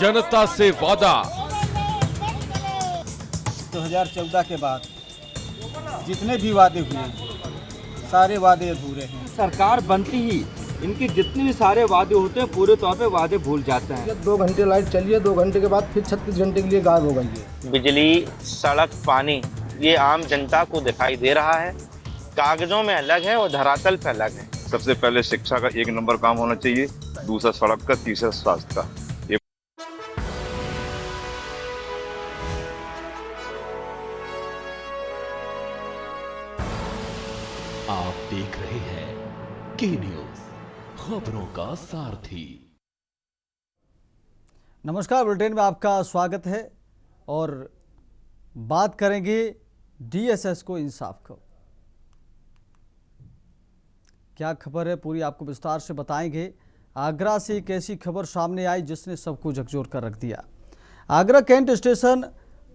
जनता से वादा। 2014 के बाद जितने भी वादे हुए सारे वादे अधूरे हैं। सरकार बनती ही इनके जितने भी सारे वादे होते हैं पूरे तौर पे वादे भूल जाते हैं। 2 घंटे लाइट चली है, 2 घंटे के बाद फिर 36 घंटे के लिए गायब हो गई है। बिजली, सड़क, पानी ये आम जनता को दिखाई दे रहा है। कागजों में अलग है और धरातल पे अलग है। सबसे पहले शिक्षा का 1 नंबर काम होना चाहिए, दूसरा सड़क का, तीसरा स्वास्थ्य का। आप देख रहे हैं के न्यूज, खबरों का सारथी। नमस्कार, बुलेटिन में आपका स्वागत है और बात करेंगे डीएसएस को इंसाफ को। क्या खबर है पूरी आपको विस्तार से बताएंगे। आगरा से एक ऐसी खबर सामने आई जिसने सबको झकझोर कर रख दिया। आगरा कैंट स्टेशन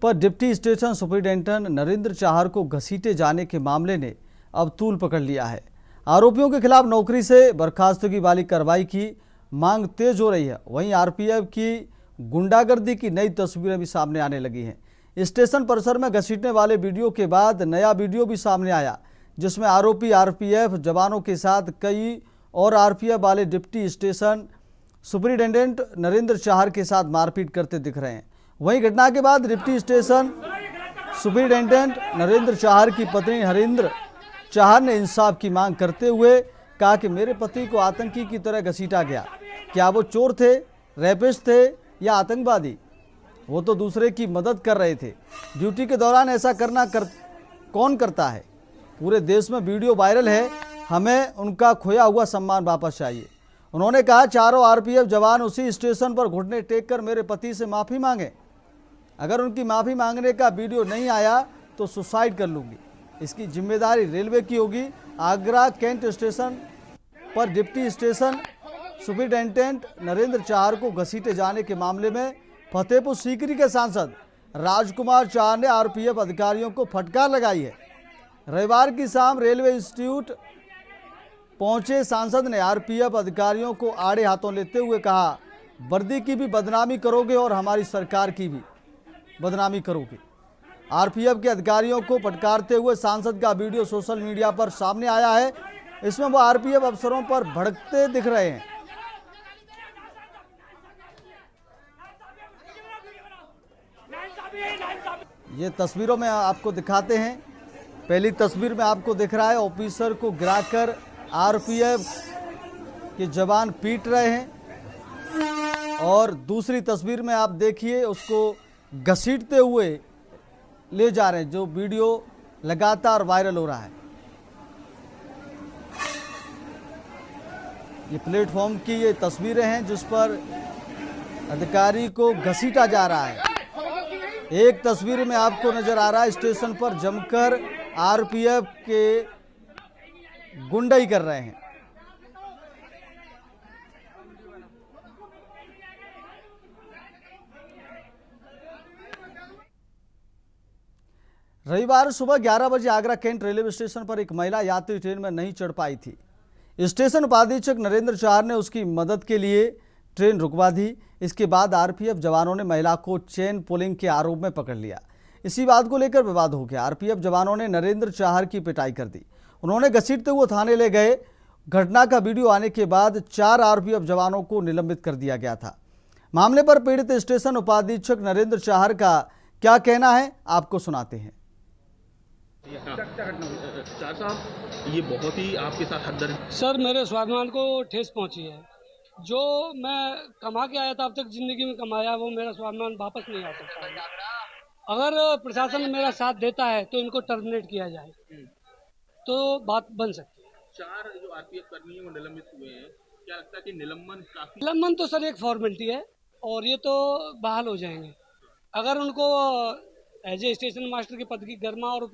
पर deputy station superintendent Narendra Chahar को घसीटे जाने के मामले ने अब तूल पकड़ लिया है। आरोपियों के खिलाफ नौकरी से बर्खास्तगी वाली कार्रवाई की मांग तेज हो रही है। वहीं आरपीएफ की गुंडागर्दी की नई तस्वीरें भी सामने आने लगी हैं। स्टेशन परिसर में घसीटने वाले वीडियो के बाद नया वीडियो भी सामने आया जिसमें आरोपी आरपीएफ जवानों के साथ कई और आरपीएफ वाले deputy station superintendent Narendra Chahar के साथ मारपीट करते दिख रहे हैं। वहीं घटना के बाद deputy station superintendent Narendra Chahar की पत्नी हरिंद्र चाहर ने इंसाफ की मांग करते हुए कहा कि मेरे पति को आतंकी की तरह घसीटा गया। क्या वो चोर थे, रेपिस्ट थे या आतंकवादी? वो तो दूसरे की मदद कर रहे थे। ड्यूटी के दौरान ऐसा कौन करता है? पूरे देश में वीडियो वायरल है। हमें उनका खोया हुआ सम्मान वापस चाहिए। उन्होंने कहा चारों आरपीएफ जवान उसी स्टेशन पर घुटने टेक कर मेरे पति से माफ़ी मांगे। अगर उनकी माफ़ी मांगने का वीडियो नहीं आया तो सुसाइड कर लूँगी। इसकी जिम्मेदारी रेलवे की होगी। आगरा कैंट स्टेशन पर deputy station superintendent Narendra Chahar को घसीटे जाने के मामले में फतेहपुर सीकरी के सांसद राजकुमार चाहर ने आरपीएफ अधिकारियों को फटकार लगाई है। रविवार की शाम रेलवे इंस्टीट्यूट पहुंचे सांसद ने आरपीएफ अधिकारियों को आड़े हाथों लेते हुए कहा, वर्दी की भी बदनामी करोगे और हमारी सरकार की भी बदनामी करोगे। आरपीएफ के अधिकारियों को फटकारते हुए सांसद का वीडियो सोशल मीडिया पर सामने आया है। इसमें वो आरपीएफ अफसरों पर भड़कते दिख रहे हैं। ये तस्वीरों में आपको दिखाते हैं। पहली तस्वीर में आपको दिख रहा है ऑफिसर को गिराकर आरपीएफ के जवान पीट रहे हैं और दूसरी तस्वीर में आप देखिए उसको घसीटते हुए ले जा रहे हैं, जो वीडियो लगातार वायरल हो रहा है। ये प्लेटफॉर्म की ये तस्वीरें हैं जिस पर अधिकारी को घसीटा जा रहा है। एक तस्वीर में आपको नजर आ रहा है स्टेशन पर जमकर आरपीएफ के गुंडाई कर रहे हैं। रविवार सुबह 11 बजे आगरा कैंट रेलवे स्टेशन पर एक महिला यात्री ट्रेन में नहीं चढ़ पाई थी। स्टेशन उपाधीक्षक नरेंद्र चाहर ने उसकी मदद के लिए ट्रेन रुकवा दी। इसके बाद आरपीएफ जवानों ने महिला को चेन पुलिंग के आरोप में पकड़ लिया। इसी बात को लेकर विवाद हो गया। आरपीएफ जवानों ने नरेंद्र चाहर की पिटाई कर दी। उन्होंने घसीटते हुए थाने ले गए। घटना का वीडियो आने के बाद 4 आरपीएफ जवानों को निलंबित कर दिया गया था। मामले पर पीड़ित स्टेशन उपाधीक्षक नरेंद्र चाहर का क्या कहना है, आपको सुनाते हैं। चार साहब, ये बहुत ही आपके साथ हद दर्ज। सर, मेरे स्वाभिमान को ठेस पहुंची है। जो मैं कमा के आया था, अब तक जिंदगी में कमाया, वो मेरा स्वाभिमान वापस नहीं आ सकता है। अगर प्रशासन मेरा साथ देता है तो इनको टर्मिनेट किया जाए तो बात बन सकती है। 4 जो आरपीएफ कर्मी हैं वो निलंबित हुए हैं। क्या लगता है कि निलंबन तो सर एक फॉर्मेलिटी है और ये तो बहाल हो जाएंगे। अगर उनको एज ए स्टेशन मास्टर के पद की गरिमा और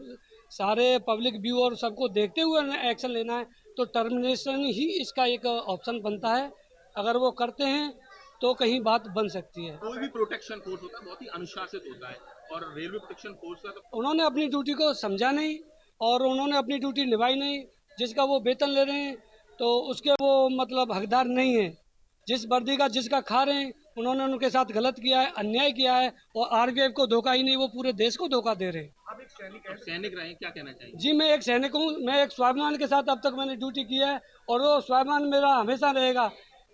सारे पब्लिक व्यू और सबको देखते हुए एक्शन लेना है तो टर्मिनेशन ही इसका एक ऑप्शन बनता है। अगर वो करते हैं तो कहीं बात बन सकती है। कोई भी प्रोटेक्शन फोर्स होता है बहुत ही अनुशासित होता है और रेलवे प्रोटेक्शन फोर्स का तो उन्होंने अपनी ड्यूटी को समझा नहीं और उन्होंने अपनी ड्यूटी निभाई नहीं। जिसका वो वेतन ले रहे हैं तो उसके वो मतलब हकदार नहीं है। जिस वर्दी का जिसका खा रहे हैं उन्होंने उनके साथ गलत किया है, अन्याय किया है, और आरपीएफ को धोखा ही नहीं, वो पूरे देश को धोखा दे रहे हैं। आप एक सैनिक रहे, क्या कहना चाहिए? जी, मैं एक सैनिक हूँ, मैं एक स्वाभिमान के साथ अब तक मैंने ड्यूटी की है, और वो स्वाभिमान मेरा हमेशा रहेगा।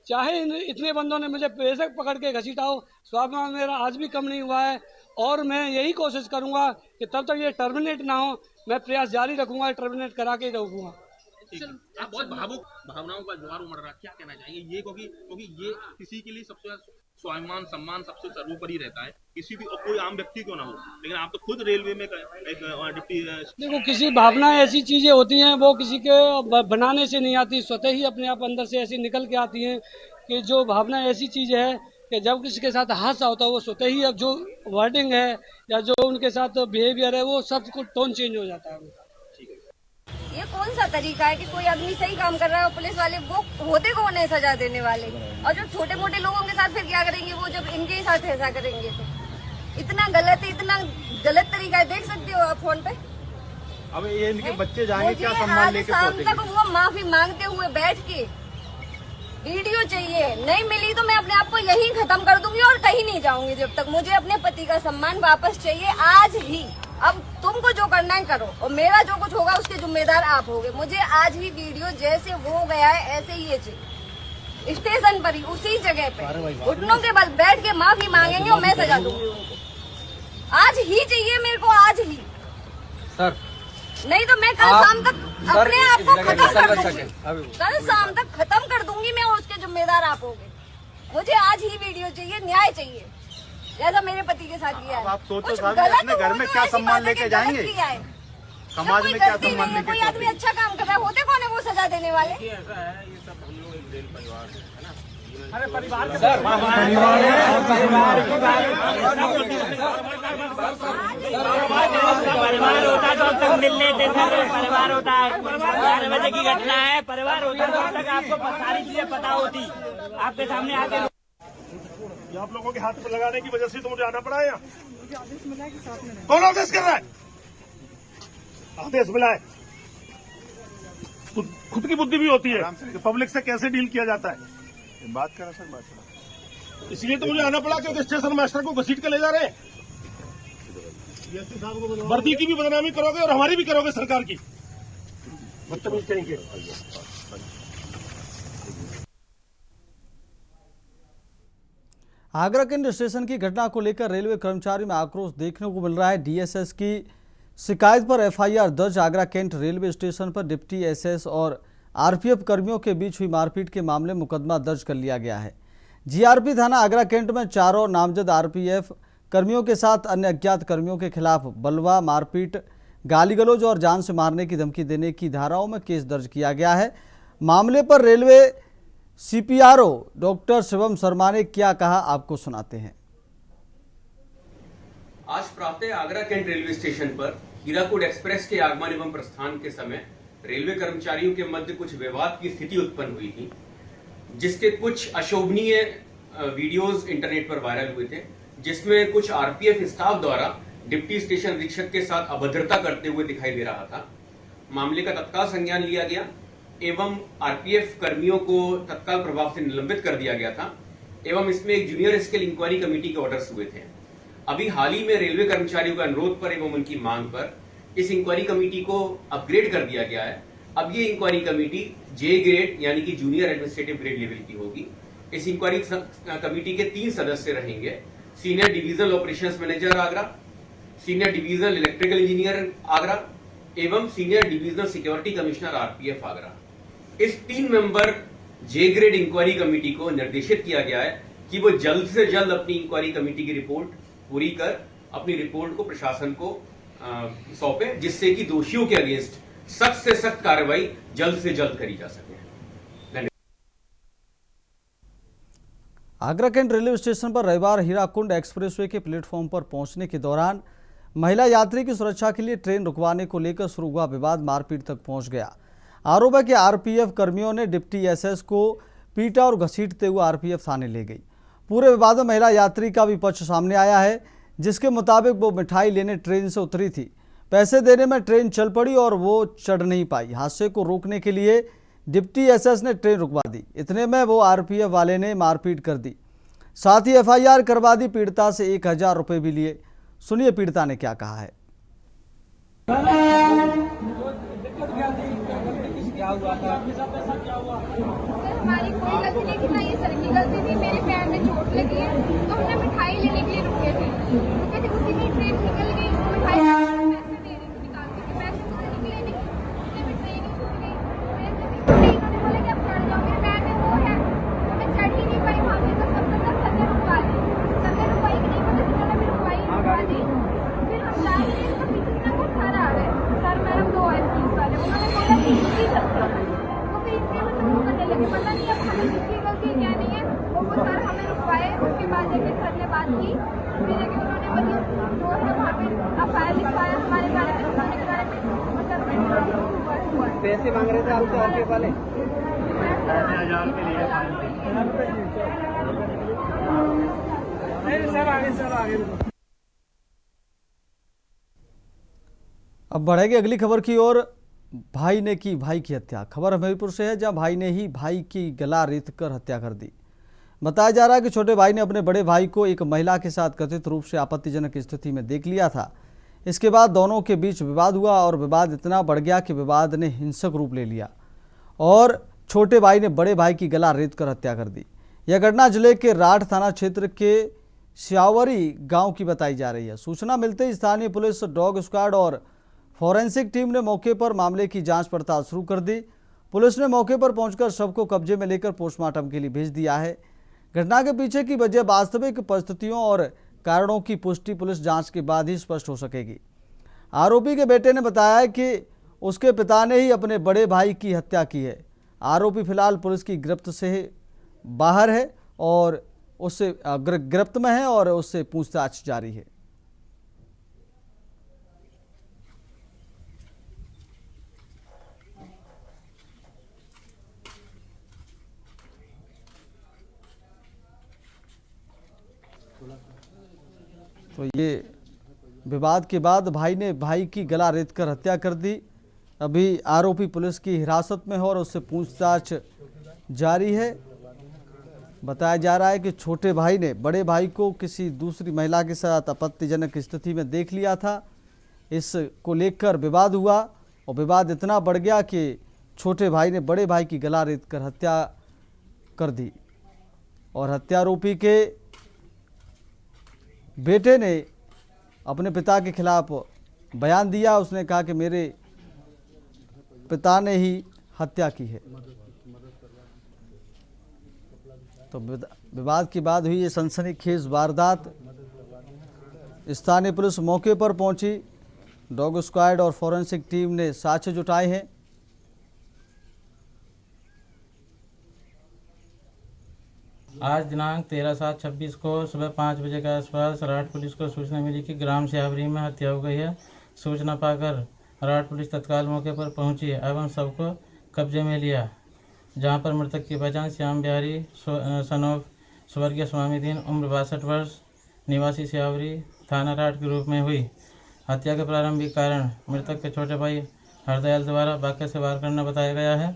चाहे इतने बंदों ने मुझे बेशक पकड़ के घसीटा हो, स्वाभिमान मेरा आज भी कम नहीं हुआ है। और मैं यही कोशिश करूंगा कि तब तक ये टर्मिनेट ना हो, मैं प्रयास जारी रखूंगा, टर्मिनेट करा के रहूंगा। आप बहुत भावुक भावनाओं का ज्वार उमड़ रहा है, क्या कहना चाहिए? ये क्योंकि ये किसी के लिए सबसे स्वाभिमान सम्मान सबसे सर्वोपरि रहता है, किसी भी और कोई आम व्यक्ति क्यों ना हो, लेकिन आप तो खुद रेलवे में एक डिप्टी। देखो, किसी भावना ऐसी चीजें होती हैं, वो किसी के बनाने से नहीं आती, स्वतः ही अपने आप अंदर से ऐसी निकल के आती हैं कि जो भावना ऐसी चीज है कि जब किसी के साथ हादसा होता है, वो स्वतः ही अब जो वर्डिंग है या जो उनके साथ बिहेवियर है, वो सब कुछ टोन चेंज हो जाता है। ये कौन सा तरीका है कि कोई आदमी सही काम कर रहा है और पुलिस वाले वो होते कौन है सजा देने वाले, और जो छोटे मोटे लोगों के साथ फिर क्या करेंगे वो, जब इनके साथ ऐसा करेंगे तो इतना गलत है, इतना गलत तरीका है। देख सकते हो आप फोन पे। अब ये इनके बच्चे जाएंगे क्या सम्मान लेके? शाम तक वो माफी मांगते हुए बैठ के वीडियो चाहिए, नहीं मिली तो मैं अपने आप को यही खत्म कर दूंगी और कहीं नहीं जाऊंगी जब तक। मुझे अपने पति का सम्मान वापस चाहिए आज ही। अब तुमको जो करना है करो, और मेरा जो कुछ होगा उसके जिम्मेदार आप होगे। मुझे आज ही वीडियो जैसे हो गया है ऐसे ही ये चाहिए, स्टेशन पर ही उसी जगह पे घुटनों के बल बैठ के माफी मांगेंगे और मैं सजा दूंगी उनको। आज ही चाहिए मेरे को, आज ही सर, नहीं तो मैं कल शाम तक अपने आप को खत्म कर दूंगी। कल शाम तक खत्म कर दूंगी मैं, और उसके जिम्मेदार आप होगे। मुझे आज ही वीडियो चाहिए, न्याय चाहिए, जैसा मेरे पति के साथ किया है। आप सोचो साहब, अपने घर में क्या सम्मान लेके जाएंगे? समाज में क्या सम्मान लेके? कोई आदमी अच्छा काम कर रहा है, होते कौन है वो सजा देने वाले? ऐसा है, ये सब हम लोग एक रेल परिवार है ना, अरे परिवार होता तो अब तक मिलने देते हैं। परिवार होता है 11 बजे की घटना है, परिवार होता तो अब तक आपको सारी चीजें पता होती, आपके सामने आके। आप लोगों के हाथ पर लगाने की वजह से तो मुझे आना पड़ा है। कौन आदेश कर रहा है? आदेश मिला है, खुद की बुद्धि भी होती है कि पब्लिक से कैसे डील किया जाता है। बात करा सर, बात करा, इसलिए तो मुझे आना पड़ा क्योंकि स्टेशन मास्टर को घसीट के ले जा रहे हैं। वर्दी की भी बदनामी करोगे और हमारी भी करोगे, सरकार की बदतमीज करेंगे। आगरा केंद्र स्टेशन की घटना को लेकर रेलवे कर्मचारियों में आक्रोश देखने को मिल रहा है। डीएसएस की शिकायत पर एफआईआर दर्ज। आगरा कैंट रेलवे स्टेशन पर डिप्टी एसएस और आरपीएफ कर्मियों के बीच हुई मारपीट के मामले में मुकदमा दर्ज कर लिया गया है। जीआरपी थाना आगरा कैंट में चारों नामजद आरपीएफ कर्मियों के साथ अन्य अज्ञात कर्मियों के खिलाफ बलवा, मारपीट, गाली गलौज और जान से मारने की धमकी देने की धाराओं में केस दर्ज किया गया है। मामले पर railway CPRO doctor Shivam Sharma ने क्या कहा, आपको सुनाते हैं। आज प्रातः आगरा कैंट रेलवे स्टेशन पर हीराकुड एक्सप्रेस के आगमन एवं प्रस्थान के समय रेलवे कर्मचारियों के मध्य कुछ विवाद की स्थिति उत्पन्न हुई थी, जिसके कुछ अशोभनीय वीडियोस इंटरनेट पर वायरल हुए थे, जिसमें कुछ आरपीएफ स्टाफ द्वारा डिप्टी स्टेशन अधीक्षक के साथ अभद्रता करते हुए दिखाई दे रहा था। मामले का तत्काल संज्ञान लिया गया एवं आरपीएफ कर्मियों को तत्काल प्रभाव से निलंबित कर दिया गया था एवं इसमें एक जूनियर स्केल इंक्वायरी कमेटी के ऑर्डर्स हुए थे। अभी हाल ही में रेलवे कर्मचारियों के अनुरोध पर एवं उनकी मांग पर इस इंक्वायरी कमेटी को अपग्रेड कर दिया गया है। अब ये इंक्वायरी कमेटी जे ग्रेड यानी कि जूनियर एडमिनिस्ट्रेटिव ग्रेड लेवल की होगी। इस इंक्वायरी कमेटी के 3 सदस्य रहेंगे: senior divisional operations manager Agra, senior divisional electrical engineer Agra एवं senior divisional security commissioner RPF Agra. इस 3 member J grade inquiry committee को निर्देशित किया गया है कि वो जल्द से जल्द अपनी इंक्वायरी कमेटी की रिपोर्ट पूरी कर अपनी रिपोर्ट को प्रशासन को सौंपे, जिससे कि दोषियों के अगेंस्ट सख्त से सख्त कार्रवाई जल्द से जल्द करी जा सके। आगरा कैंट रेलवे स्टेशन पर रविवार हीराकुंड एक्सप्रेसवे के प्लेटफॉर्म पर पहुंचने के दौरान महिला यात्री की सुरक्षा के लिए ट्रेन रुकवाने को लेकर शुरू हुआ विवाद मारपीट तक पहुंच गया। आरोप है कि आरपीएफ कर्मियों ने डिप्टी एसएस को पीटा और घसीटते हुए आरपीएफ थाने ले गई। पूरे विवाद में महिला यात्री का भी पक्ष सामने आया है, जिसके मुताबिक वो मिठाई लेने ट्रेन से उतरी थी। पैसे देने में ट्रेन चल पड़ी और वो चढ़ नहीं पाई। हादसे को रोकने के लिए डिप्टी एसएस ने ट्रेन रुकवा दी। इतने में वो आरपीएफ वाले ने मारपीट कर दी, साथ ही एफआईआर करवा दी, पीड़िता से 1000 रुपये भी लिए। सुनिए पीड़िता ने क्या कहा है। हमारी कोई गलती नहीं थी, ना ये सर की गलती थी। मेरे पैर में चोट लगी है तो हमने मिठाई लेने के लिए रुके थे उसी में ट्रेन निकल गई। मिठाई पैसे दे रही थी निकाल के, पैसे तो निकले नहीं, उतने में ट्रेन ही छूट गई। इन्होंने बोला कि अब चढ़ जाओ, मेरे पैर में वो है, मैं चढ़ ही नहीं पाई वहाँ पे। तो सब लोग सर ने रुकवा दी, सर ने रुकवाई कि नहीं पता चला, मैं रुकवाई रुकवा दी। फिर हम जा रहे थे तो पीछे से वो सर आ रहे, सर मैडम दो आए पुलिस वाले, उन्होंने बोला कि इसी चलते हैं। पता नहीं अब हमें किसकी गलती क्या नहीं है। और वो सर हमें रुकवाए, उसके बाद जाके सर ने बात की, फिर जाके उन्होंने मतलब जो है वहाँ पे एफआईआर लिखवाया हमारे बारे में, थाने के बारे में। पैसे मांग रहे थे आपसे ऑफिस वाले? अब बढ़ेगी अगली खबर की ओर। भाई ने की भाई की हत्या। खबर हमीरपुर से है, जहां भाई ने ही भाई की गला रेत कर हत्या कर दी। बताया जा रहा है कि छोटे भाई ने अपने बड़े भाई को एक महिला के साथ कथित रूप से आपत्तिजनक स्थिति में देख लिया था। इसके बाद दोनों के बीच विवाद हुआ और विवाद इतना बढ़ गया कि विवाद ने हिंसक रूप ले लिया और छोटे भाई ने बड़े भाई की गला रेत कर हत्या कर दी। यह घटना जिले के राठ थाना क्षेत्र के श्यावरी गाँव की बताई जा रही है। सूचना मिलते ही स्थानीय पुलिस, डॉग स्क्वाड और फॉरेंसिक टीम ने मौके पर मामले की जांच पड़ताल शुरू कर दी। पुलिस ने मौके पर पहुंचकर शव को कब्जे में लेकर पोस्टमार्टम के लिए भेज दिया है। घटना के पीछे की वजह वास्तविक परिस्थितियों और कारणों की पुष्टि पुलिस जांच के बाद ही स्पष्ट हो सकेगी। आरोपी के बेटे ने बताया है कि उसके पिता ने ही अपने बड़े भाई की हत्या की है। आरोपी फिलहाल पुलिस की गिरफ्त से बाहर है और उससे गिरफ्त में है और उससे पूछताछ जारी है। तो ये विवाद के बाद भाई ने भाई की गला रेत कर हत्या कर दी। अभी आरोपी पुलिस की हिरासत में है और उससे पूछताछ जारी है। बताया जा रहा है कि छोटे भाई ने बड़े भाई को किसी दूसरी महिला के साथ आपत्तिजनक स्थिति में देख लिया था। इसको लेकर विवाद हुआ और विवाद इतना बढ़ गया कि छोटे भाई ने बड़े भाई की गला रेत कर हत्या कर दी और हत्यारोपी के बेटे ने अपने पिता के खिलाफ बयान दिया। उसने कहा कि मेरे पिता ने ही हत्या की है। तो विवाद के बाद हुई ये सनसनीखेज वारदात। स्थानीय पुलिस मौके पर पहुंची, डॉग स्क्वाड और फॉरेंसिक टीम ने साक्ष्य जुटाए हैं। आज दिनांक 13/7/26 को सुबह 5 बजे के आसपास राठ पुलिस को सूचना मिली कि ग्राम श्यावरी में हत्या हो गई है। सूचना पाकर राठ पुलिस तत्काल मौके पर पहुंची एवं सबको कब्जे में लिया, जहां पर मृतक की पहचान श्याम बिहारी सन ऑफ स्वर्गीय स्वामीदीन उम्र 62 वर्ष निवासी श्यावरी थाना राठ के रूप में हुई। हत्या के प्रारंभिक कारण मृतक के छोटे भाई हरदयाल द्वारा वाक़े से वार करना बताया गया है।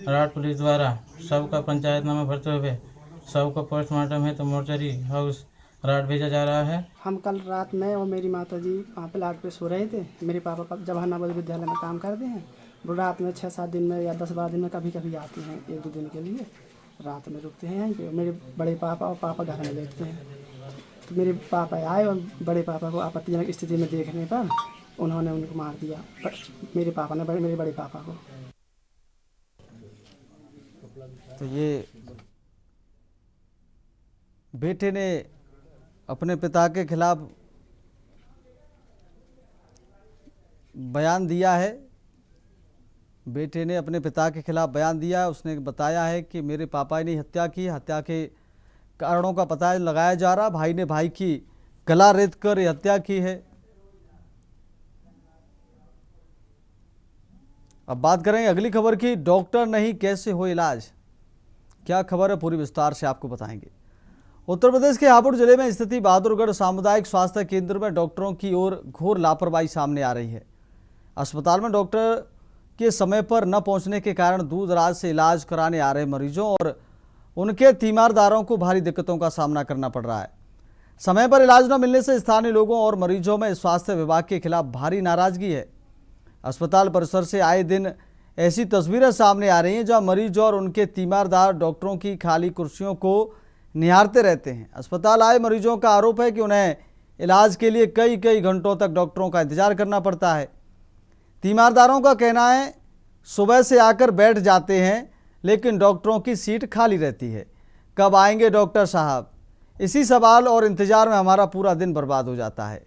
राठ पुलिस द्वारा शव का पंचायतनामा भरते हुए शव को पोस्टमार्टम है तो मोर्चरी हाउस राठ भेजा जा रहा है। हम कल रात में और मेरी माताजी वहाँ पे लाट पे सो रहे थे। मेरे पापा जवाहरलाल विद्यालय में काम करते हैं। वो रात में 6-7 दिन में या 10-12 दिन में कभी कभी आते हैं, 1-2 दिन के लिए रात में रुकते हैं यहीं पे। मेरे बड़े पापा और पापा घर में बैठते हैं। तो मेरे पापा आए और बड़े पापा को आपत्तिजनक स्थिति में देखने पर उन्होंने उनको मार दिया। मेरे पापा ने मेरे बड़े पापा को। तो ये बेटे ने अपने पिता के खिलाफ बयान दिया है। बेटे ने अपने पिता के खिलाफ बयान दिया। उसने बताया है कि मेरे पापा ने हत्या की। हत्या के कारणों का पता लगाया जा रहा। भाई ने भाई की गला रेत कर हत्या की है। अब बात करेंगे अगली खबर की। डॉक्टर नहीं कैसे हो इलाज, क्या खबर है पूरी विस्तार से आपको बताएंगे। उत्तर प्रदेश के हापुड़ जिले में स्थित बहादुरगढ़ सामुदायिक स्वास्थ्य केंद्र में डॉक्टरों की ओर घोर लापरवाही सामने आ रही है। अस्पताल में डॉक्टर के समय पर न पहुंचने के कारण दूर दराज से इलाज कराने आ रहे मरीजों और उनके तीमारदारों को भारी दिक्कतों का सामना करना पड़ रहा है। समय पर इलाज न मिलने से स्थानीय लोगों और मरीजों में स्वास्थ्य विभाग के खिलाफ भारी नाराजगी है। अस्पताल परिसर से आए दिन ऐसी तस्वीरें सामने आ रही हैं जहां मरीज और उनके तीमारदार डॉक्टरों की खाली कुर्सियों को निहारते रहते हैं। अस्पताल आए मरीजों का आरोप है कि उन्हें इलाज के लिए कई घंटों तक डॉक्टरों का इंतजार करना पड़ता है। तीमारदारों का कहना है सुबह से आकर बैठ जाते हैं लेकिन डॉक्टरों की सीट खाली रहती है। कब आएंगे डॉक्टर साहब? इसी सवाल और इंतजार में हमारा पूरा दिन बर्बाद हो जाता है।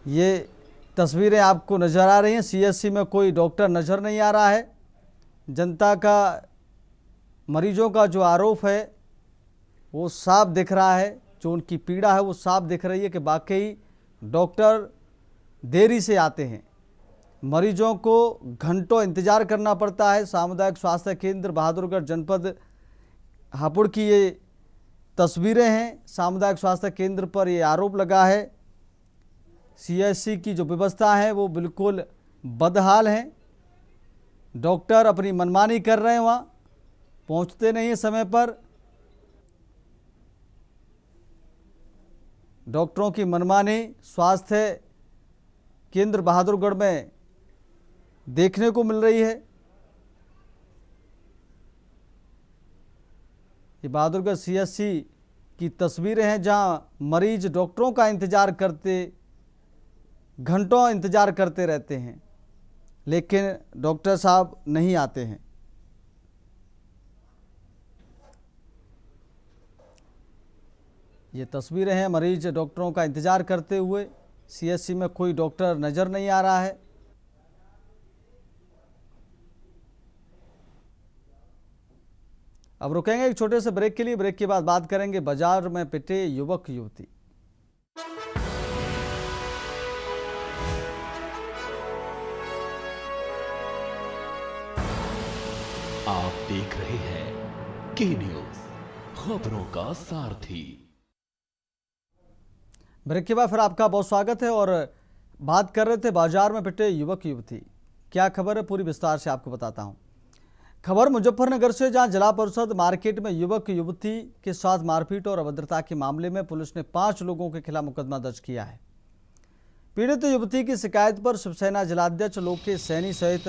ये तस्वीरें आपको नज़र आ रही हैं। सीएचसी में कोई डॉक्टर नज़र नहीं आ रहा है। जनता का, मरीजों का जो आरोप है वो साफ दिख रहा है, जो उनकी पीड़ा है वो साफ दिख रही है कि वाकई डॉक्टर देरी से आते हैं। मरीजों को घंटों इंतज़ार करना पड़ता है। सामुदायिक स्वास्थ्य केंद्र बहादुरगढ़ जनपद हापुड़ की ये तस्वीरें हैं। सामुदायिक स्वास्थ्य केंद्र पर ये आरोप लगा है। सीएचसी की जो व्यवस्था है वो बिल्कुल बदहाल है। डॉक्टर अपनी मनमानी कर रहे हैं, वहाँ पहुँचते नहीं है समय पर। डॉक्टरों की मनमानी स्वास्थ्य केंद्र बहादुरगढ़ में देखने को मिल रही है। ये बहादुरगढ़ सीएचसी की तस्वीरें हैं जहां मरीज डॉक्टरों का इंतजार करते, घंटों इंतजार करते रहते हैं लेकिन डॉक्टर साहब नहीं आते हैं। ये तस्वीरें हैं मरीज डॉक्टरों का इंतजार करते हुए। सीएचसी में कोई डॉक्टर नज़र नहीं आ रहा है। अब रुकेंगे एक छोटे से ब्रेक के लिए। ब्रेक के बाद बात करेंगे बाजार में पिटे युवक युवती। आप देख रहे हैं के न्यूज़, खबरों का सारथी। ब्रेक के बाद फिर आपका बहुत स्वागत है और बात कर रहे थे बाजार में पिटे युवक युवती। क्या खबर है पूरी विस्तार से आपको बताता हूं। खबर मुजफ्फरनगर से, जहां जिला परिषद मार्केट में युवक युवती के साथ मारपीट और अभद्रता के मामले में पुलिस ने 5 लोगों के खिलाफ मुकदमा दर्ज किया है। पीड़ित युवती की शिकायत पर शिवसेना जिलाध्यक्ष लोकेश सैनी सहित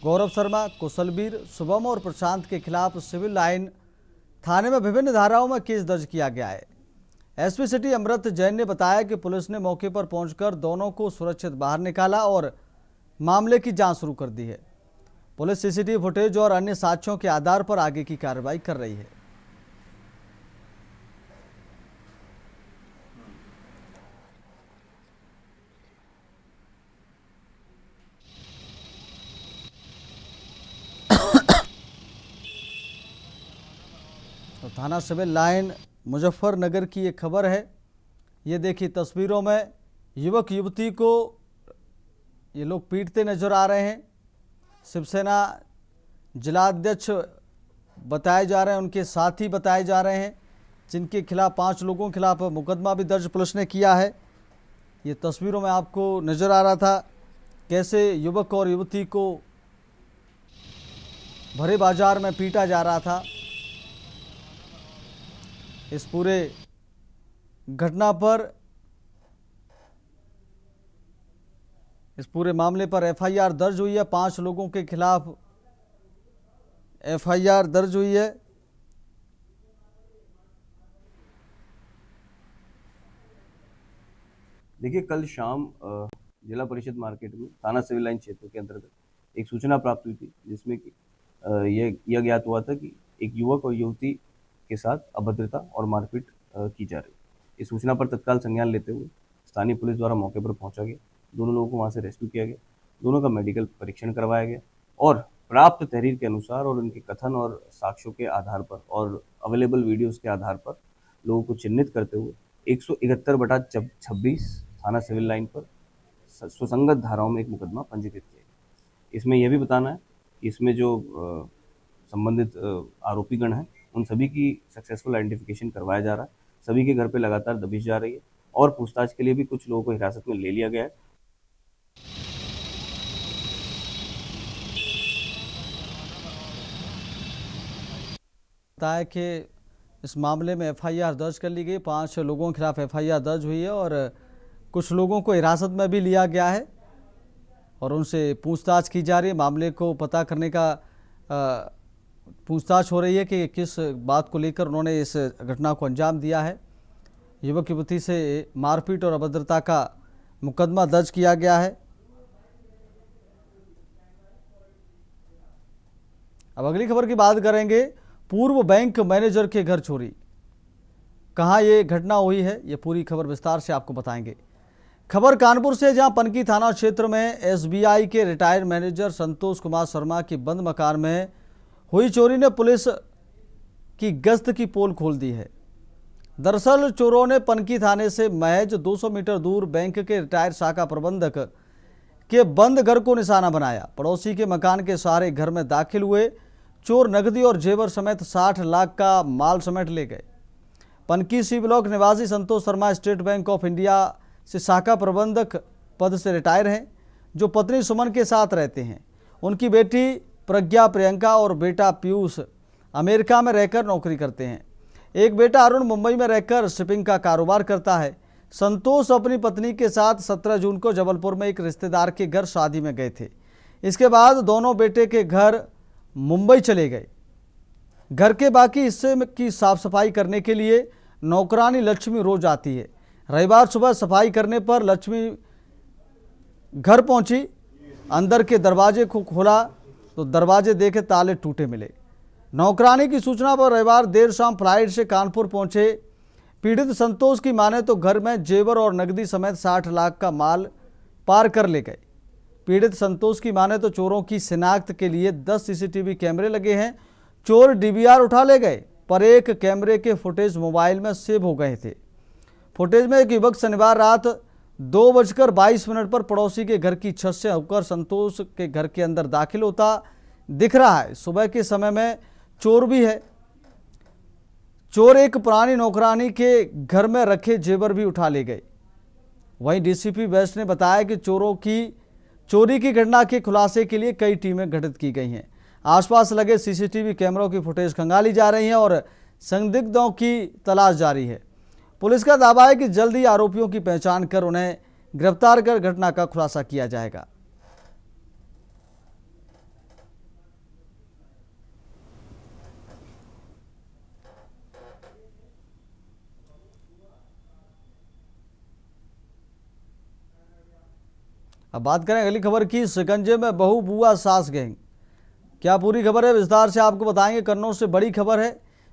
गौरव शर्मा, कुशलवीर, शुभम और प्रशांत के खिलाफ सिविल लाइन थाने में विभिन्न धाराओं में केस दर्ज किया गया है। एसपी सिटी अमृत जैन ने बताया कि पुलिस ने मौके पर पहुंचकर दोनों को सुरक्षित बाहर निकाला और मामले की जांच शुरू कर दी है। पुलिस सीसीटीवी फुटेज और अन्य साक्ष्यों के आधार पर आगे की कार्रवाई कर रही है। तो थाना सिविल लाइन मुजफ्फरनगर की ये खबर है। ये देखिए तस्वीरों में युवक युवती को ये लोग पीटते नजर आ रहे हैं। शिवसेना जिलाध्यक्ष बताए जा रहे हैं, उनके साथी बताए जा रहे हैं, जिनके खिलाफ 5 लोगों के खिलाफ मुकदमा भी दर्ज पुलिस ने किया है। ये तस्वीरों में आपको नजर आ रहा था कैसे युवक और युवती को भरे बाजार में पीटा जा रहा था। इस पूरे घटना पर, इस पूरे मामले पर एफआईआर दर्ज हुई है। 5 लोगों के खिलाफ एफआईआर दर्ज हुई है। देखिए, कल शाम जिला परिषद मार्केट में थाना सिविल लाइन क्षेत्र के अंतर्गत एक सूचना प्राप्त हुई थी, जिसमें कि यह ज्ञात हुआ था कि एक युवक और युवती के साथ अभद्रता और मारपीट की जा रही। इस सूचना पर तत्काल संज्ञान लेते हुए स्थानीय पुलिस द्वारा मौके पर पहुंचा गया। दोनों लोगों को वहां से रेस्क्यू किया गया, दोनों का मेडिकल परीक्षण करवाया गया और प्राप्त तहरीर के अनुसार और उनके कथन और साक्ष्यों के आधार पर और अवेलेबल वीडियोस के आधार पर लोगों को चिन्हित करते हुए 171/26 थाना सिविल लाइन पर सुसंगत धाराओं में एक मुकदमा पंजीकृत किया गया। इसमें यह भी बताना है कि इसमें जो संबंधित आरोपीगण हैं उन सभी की सक्सेसफुल आइडेंटिफिकेशन करवाया जा रहा है। सभी के घर पे लगातार दबिश जा रही है और पूछताछ के लिए भी कुछ लोगों को हिरासत में ले लिया गया है। बताया कि इस मामले में एफआईआर दर्ज कर ली गई। 5 लोगों के खिलाफ एफआईआर दर्ज हुई है और कुछ लोगों को हिरासत में भी लिया गया है और उनसे पूछताछ की जा रही है। मामले को पता करने का पूछताछ हो रही है कि किस बात को लेकर उन्होंने इस घटना को अंजाम दिया है। युवक युवती से मारपीट और अभद्रता का मुकदमा दर्ज किया गया है। अब अगली खबर की बात करेंगे। पूर्व बैंक मैनेजर के घर चोरी, कहां ये घटना हुई है, ये पूरी खबर विस्तार से आपको बताएंगे। खबर कानपुर से, जहां पनकी थाना क्षेत्र में एसबीआई के रिटायर्ड मैनेजर संतोष कुमार शर्मा की बंद मकान में हुई चोरी ने पुलिस की गश्त की पोल खोल दी है। दरअसल चोरों ने पनकी थाने से महज 200 मीटर दूर बैंक के रिटायर्ड शाखा प्रबंधक के बंद घर को निशाना बनाया। पड़ोसी के मकान के सहारे घर में दाखिल हुए चोर नकदी और जेवर समेत 60 लाख का माल समेट ले गए। पनकी सी ब्लॉक निवासी Santosh Sharma State Bank of India से शाखा प्रबंधक पद से रिटायर हैं, जो पत्नी सुमन के साथ रहते हैं। उनकी बेटी प्रज्ञा प्रियंका और बेटा पीयूष अमेरिका में रहकर नौकरी करते हैं। एक बेटा अरुण मुंबई में रहकर शिपिंग का कारोबार करता है। संतोष अपनी पत्नी के साथ 17 जून को जबलपुर में एक रिश्तेदार के घर शादी में गए थे। इसके बाद दोनों बेटे के घर मुंबई चले गए। घर के बाकी हिस्से की साफ सफाई करने के लिए नौकरानी लक्ष्मी रोज आती है। रविवार सुबह सफाई करने पर लक्ष्मी घर पहुंची। अंदर के दरवाजे को खोला तो दरवाजे देखे ताले टूटे मिले। नौकरानी की सूचना पर रविवार देर शाम फ्लाइट से कानपुर पहुंचे पीड़ित संतोष की माने तो घर में जेवर और नकदी समेत 60 लाख का माल पार कर ले गए। पीड़ित संतोष की माने तो चोरों की शिनाख्त के लिए 10 सीसीटीवी कैमरे लगे हैं। चोर डीवीआर उठा ले गए, पर एक कैमरे के फुटेज मोबाइल में सेव हो गए थे। फुटेज में एक युवक शनिवार रात 2:22 पर पड़ोसी के घर की छत से होकर संतोष के घर के अंदर दाखिल होता दिख रहा है। सुबह के समय में चोर भी है। चोर एक पुरानी नौकरानी के घर में रखे जेवर भी उठा ले गए। वहीं डीसीपी वेस्ट ने बताया कि चोरी की घटना के खुलासे के लिए कई टीमें गठित की गई हैं। आसपास लगे सीसीटीवी कैमरों की फुटेज खंगाली जा रही है और संदिग्धों की तलाश जारी है। पुलिस का दावा है कि जल्द ही आरोपियों की पहचान कर उन्हें गिरफ्तार कर घटना का खुलासा किया जाएगा। अब बात करें अगली खबर की। शिकंजे में बहू बुआ सास गैंग, क्या पूरी खबर है विस्तार से आपको बताएंगे। कन्नौज से बड़ी खबर है,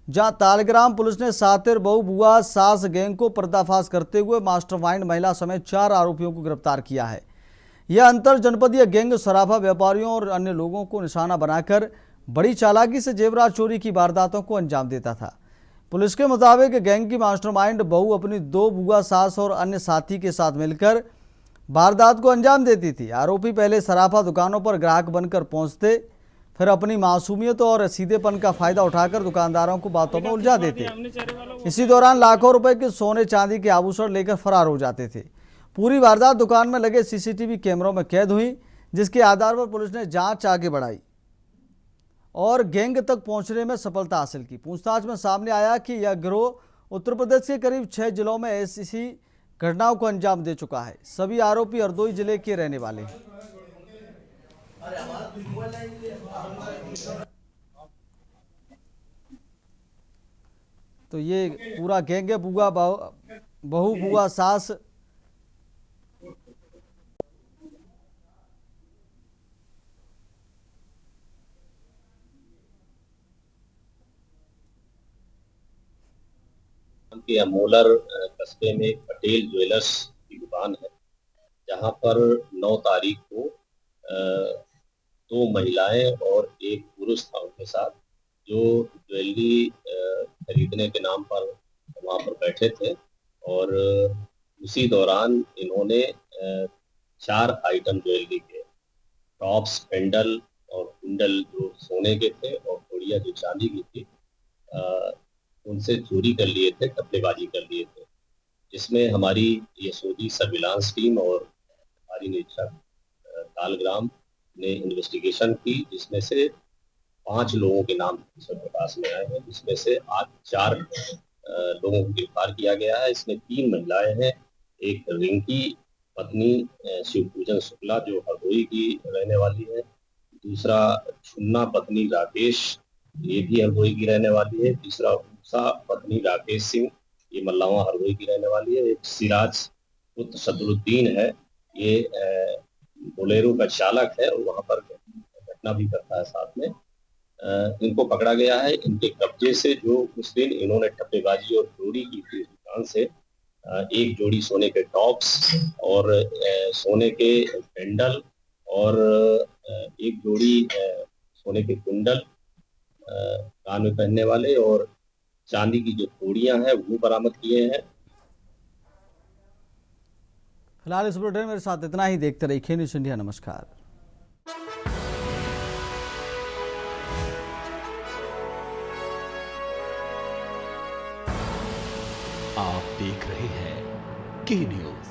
जहां तालग्राम पुलिस ने सातिर बहू बुआ सास गैंग को पर्दाफाश करते हुए मास्टरमाइंड महिला समेत 4 आरोपियों को गिरफ्तार किया है। यह अंतर जनपदीय गैंग सराफा व्यापारियों और अन्य लोगों को निशाना बनाकर बड़ी चालाकी से जेवरात चोरी की वारदातों को अंजाम देता था। पुलिस के मुताबिक गैंग की मास्टरमाइंड बहू अपनी 2 बुआ सास और अन्य साथी के साथ मिलकर वारदात को अंजाम देती थी। आरोपी पहले सराफा दुकानों पर ग्राहक बनकर पहुंचते, फिर अपनी मासूमियत और सीधेपन का फायदा उठाकर दुकानदारों को बातों में उलझा देते। इसी दौरान लाखों रुपए के सोने चांदी के आभूषण लेकर फरार हो जाते थे। पूरी वारदात दुकान में लगे सीसीटीवी कैमरों में कैद हुई, जिसके आधार पर पुलिस ने जांच आगे बढ़ाई और गैंग तक पहुंचने में सफलता हासिल की। पूछताछ में सामने आया कि यह गिरोह उत्तर प्रदेश के करीब 6 जिलों में ऐसी घटनाओं को अंजाम दे चुका है। सभी आरोपी हरदोई जिले के रहने वाले हैं। तो ये पूरा गैंग है, बहू बुआ सास। के अमोलर कस्बे में एक पटेल ज्वेलर्स की दुकान है, जहां पर 9 तारीख को 2 महिलाएं और एक पुरुष था उनके साथ, जो ज्वेलरी खरीदने के नाम पर वहां पर बैठे थे। और उसी दौरान इन्होंने 4 आइटम ज्वेलरी के टॉप्स, पेंडल और कुंडल जो सोने के थे और थोड़िया जो चांदी की थी, उनसे चोरी कर लिए थे, टप्पेबाजी कर लिए थे। जिसमें हमारी यशोदी सर्विलांस टीम और हमारी निरीक्षक तालग्राम ने इन्वेस्टिगेशन की, जिसमें से 5 लोगों के नाम इसमें प्रकाश में आए हैं, जिसमें से आज 4 लोगों को गिरफ्तार किया गया है। इसमें 3 महिलाएं हैं, एक रिंकी पत्नी शिवपूजन शुक्ला जो हरदोई की रहने वाली है, दूसरा छुन्ना पत्नी राकेश, ये भी हरदोई की रहने वाली है, तीसरा उषा पत्नी राकेश सिंह, ये मल्लावा हरदोई की रहने वाली है, एक सिराज पुत्र सदरुद्दीन है, ये बोलेरो का चालक है और वहाँ पर घटना भी करता है साथ में। इनको पकड़ा गया है। इनके कब्जे से जो उस दिन इन्होंने ठप्पेबाजी और चोरी की थी दुकान से, एक जोड़ी सोने के टॉप्स और सोने के पेंडल और एक जोड़ी सोने के कुंडल कान में पहनने वाले और चांदी की जो चूड़ियां हैं वो बरामद किए हैं। फिलहाल इस बुलेटिन मेरे साथ इतना ही। देखते रहिए के न्यूज़ इंडिया। नमस्कार। आप देख रहे हैं के न्यूज़,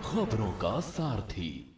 खबरों का सारथी।